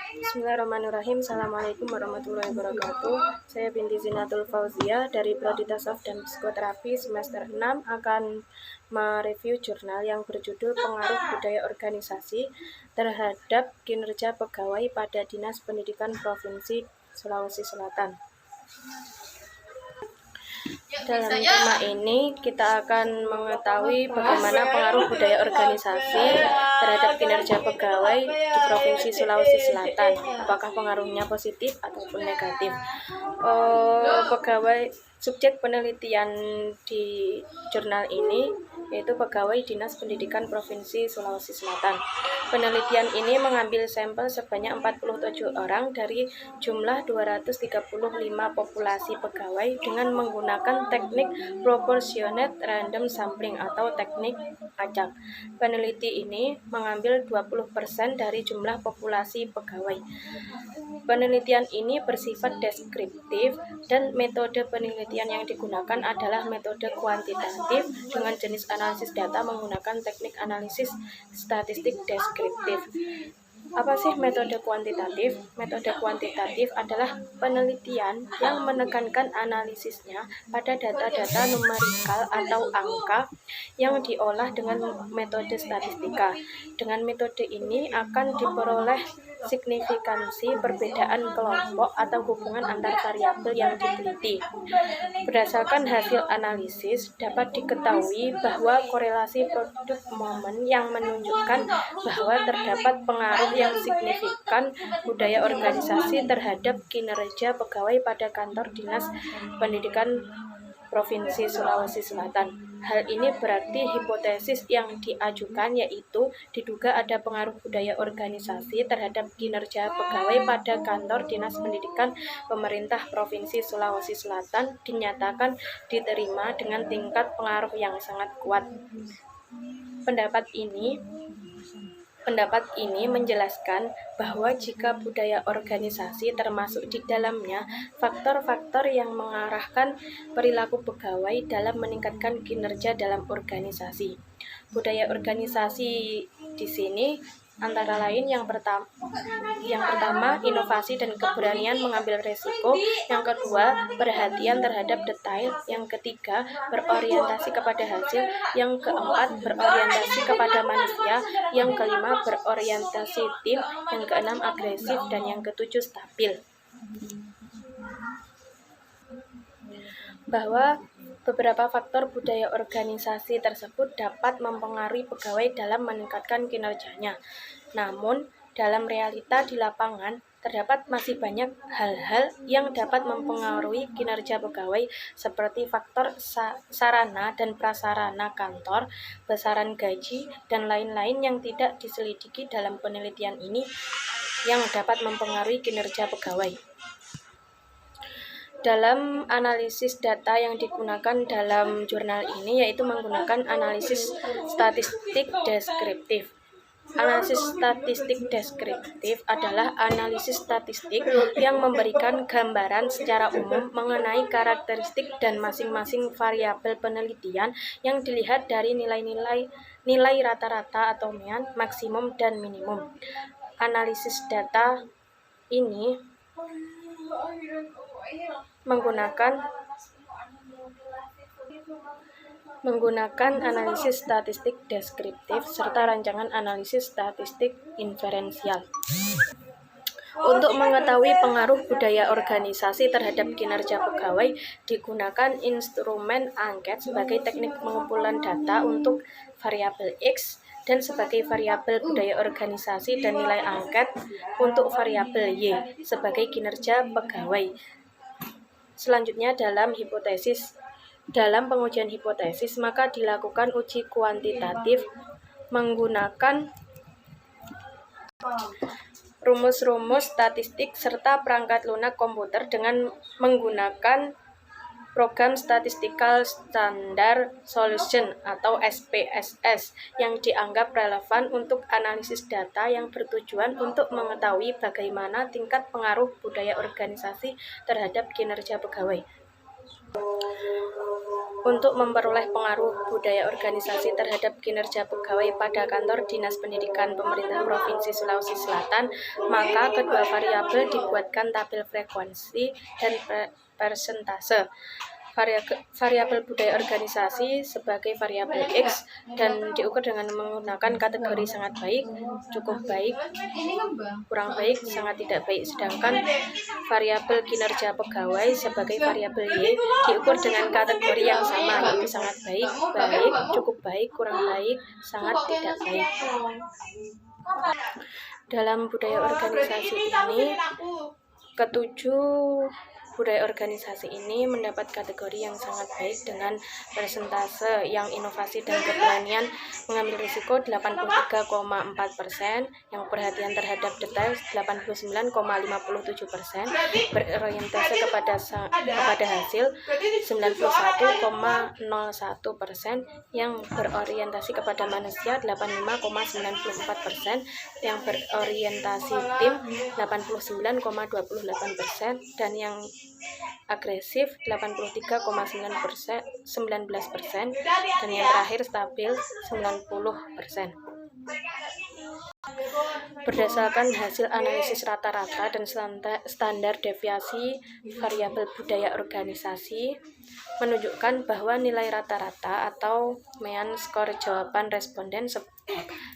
Bismillahirrahmanirrahim. Assalamualaikum warahmatullahi wabarakatuh. Saya binti Zinatul Fauzia dari Prodi Tasawuf dan Psikoterapi semester 6 akan mereview jurnal yang berjudul Pengaruh Budaya Organisasi terhadap Kinerja Pegawai pada Dinas Pendidikan Provinsi Sulawesi Selatan. Dalam tema ini kita akan mengetahui bagaimana pengaruh budaya organisasi terhadap kinerja pegawai di Provinsi Sulawesi Selatan. Apakah pengaruhnya positif ataupun negatif? Subjek penelitian di jurnal ini yaitu pegawai Dinas Pendidikan Provinsi Sulawesi Selatan. Penelitian ini mengambil sampel sebanyak 47 orang dari jumlah 235 populasi pegawai dengan menggunakan teknik proportionate random sampling atau teknik acak. Peneliti ini mengambil 20% dari jumlah populasi pegawai. Penelitian ini bersifat deskriptif dan metode penelitian yang digunakan adalah metode kuantitatif dengan jenis analisis data menggunakan teknik analisis statistik deskriptif. Apa sih metode kuantitatif? Metode kuantitatif adalah penelitian yang menekankan analisisnya pada data-data numerikal atau angka yang diolah dengan metode statistika. Dengan metode ini akan diperoleh signifikansi perbedaan kelompok atau hubungan antar variabel yang diteliti. Berdasarkan hasil analisis, dapat diketahui bahwa korelasi produk momen yang menunjukkan bahwa terdapat pengaruh yang signifikan budaya organisasi terhadap kinerja pegawai pada kantor Dinas Pendidikan Provinsi Sulawesi Selatan. Hal ini berarti hipotesis yang diajukan yaitu diduga ada pengaruh budaya organisasi terhadap kinerja pegawai pada kantor Dinas Pendidikan Pemerintah Provinsi Sulawesi Selatan dinyatakan diterima dengan tingkat pengaruh yang sangat kuat. Pendapat ini menjelaskan bahwa jika budaya organisasi termasuk di dalamnya faktor-faktor yang mengarahkan perilaku pegawai dalam meningkatkan kinerja dalam organisasi. Budaya organisasi di sini antara lain yang pertama inovasi dan keberanian mengambil resiko, yang kedua perhatian terhadap detail, yang ketiga berorientasi kepada hasil, yang keempat berorientasi kepada manusia, yang kelima berorientasi tim, yang keenam agresif, dan yang ketujuh stabil. Bahwa beberapa faktor budaya organisasi tersebut dapat mempengaruhi pegawai dalam meningkatkan kinerjanya. Namun, dalam realita di lapangan, terdapat masih banyak hal-hal yang dapat mempengaruhi kinerja pegawai seperti faktor sarana dan prasarana kantor, besaran gaji, dan lain-lain yang tidak diselidiki dalam penelitian ini yang dapat mempengaruhi kinerja pegawai. Dalam analisis data yang digunakan dalam jurnal ini yaitu menggunakan analisis statistik deskriptif. Analisis statistik deskriptif adalah analisis statistik yang memberikan gambaran secara umum mengenai karakteristik dan masing-masing variabel penelitian yang dilihat dari nilai rata-rata atau mean, maksimum, dan minimum. Analisis data ini menggunakan analisis statistik deskriptif serta rancangan analisis statistik inferensial. Untuk mengetahui pengaruh budaya organisasi terhadap kinerja pegawai, digunakan instrumen angket sebagai teknik pengumpulan data untuk variabel X dan sebagai variabel budaya organisasi dan nilai angket untuk variabel Y sebagai kinerja pegawai. Selanjutnya dalam pengujian hipotesis maka dilakukan uji kuantitatif menggunakan rumus-rumus statistik serta perangkat lunak komputer dengan menggunakan program Statistical Standard Solution atau SPSS yang dianggap relevan untuk analisis data yang bertujuan untuk mengetahui bagaimana tingkat pengaruh budaya organisasi terhadap kinerja pegawai. Untuk memperoleh pengaruh budaya organisasi terhadap kinerja pegawai pada kantor Dinas Pendidikan Pemerintah Provinsi Sulawesi Selatan, maka kedua variabel dibuatkan tabel frekuensi dan persentase. Variabel budaya organisasi sebagai variabel X dan diukur dengan menggunakan kategori sangat baik, cukup baik, kurang baik, sangat tidak baik. Sedangkan variabel kinerja pegawai sebagai variabel Y diukur dengan kategori yang sama, yaitu sangat baik, baik, cukup baik, kurang baik, sangat tidak baik. Dalam budaya organisasi ini, ketujuh budaya organisasi ini mendapat kategori yang sangat baik dengan persentase yang inovasi dan keberanian mengambil risiko 83,4%, yang perhatian terhadap detail 89,57%, berorientasi kepada hasil 91,01%, yang berorientasi kepada manusia 85,94%, yang berorientasi tim 89,28%, dan yang agresif 83,19%, dan yang terakhir stabil 90%. Berdasarkan hasil analisis rata-rata dan standar deviasi variabel budaya organisasi menunjukkan bahwa nilai rata-rata atau mean skor jawaban responden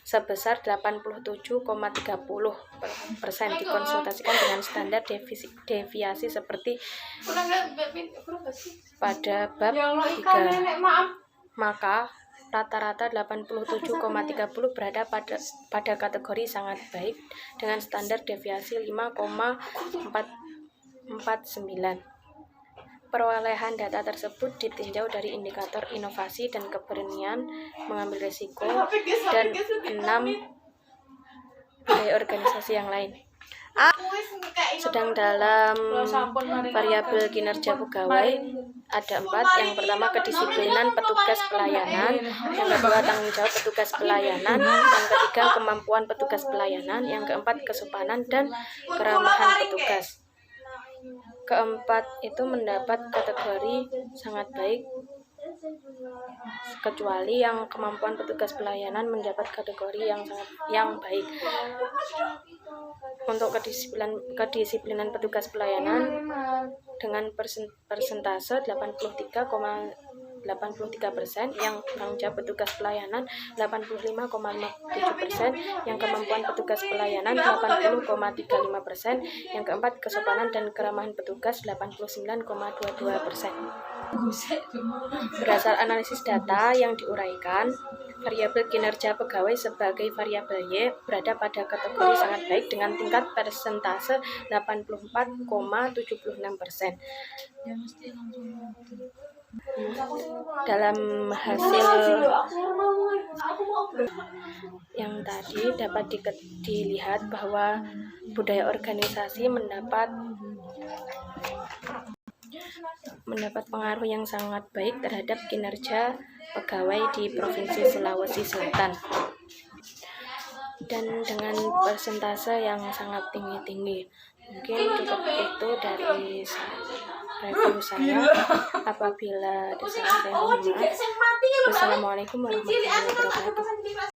sebesar 87,30% dikonsultasikan dengan standar deviasi seperti pada bab 3. Maka rata-rata 87,30 berada pada kategori sangat baik dengan standar deviasi 5,49. Perolehan data tersebut ditinjau dari indikator inovasi dan keberanian mengambil risiko dan 6 budaya organisasi yang lain. Sedang dalam variabel kinerja pegawai ada 4. Yang pertama, kedisiplinan petugas pelayanan. Yang kedua, tanggung jawab petugas pelayanan. Yang ketiga, kemampuan petugas pelayanan. Yang keempat, kesopanan dan keramahan petugas. Keempat itu mendapat kategori sangat baik, kecuali yang kemampuan petugas pelayanan mendapat kategori yang baik. Untuk kedisiplinan petugas pelayanan dengan persentase 83,83%, yang tanggung jawab petugas pelayanan 85,57%, yang kemampuan petugas pelayanan 80,35%, yang keempat kesopanan dan keramahan petugas 89,22%. Berdasar analisis data yang diuraikan, variabel kinerja pegawai sebagai variabel Y berada pada kategori sangat baik dengan tingkat persentase 84,76%. Dalam hasil yang tadi dapat dilihat bahwa budaya organisasi mendapat pengaruh yang sangat baik terhadap kinerja pegawai di Provinsi Sulawesi Selatan, dan dengan persentase yang sangat tinggi. Mungkin cukup itu dari review saya. Apabila ada salah saya mohon maaf. Wassalamualaikum warahmatullahi wabarakatuh.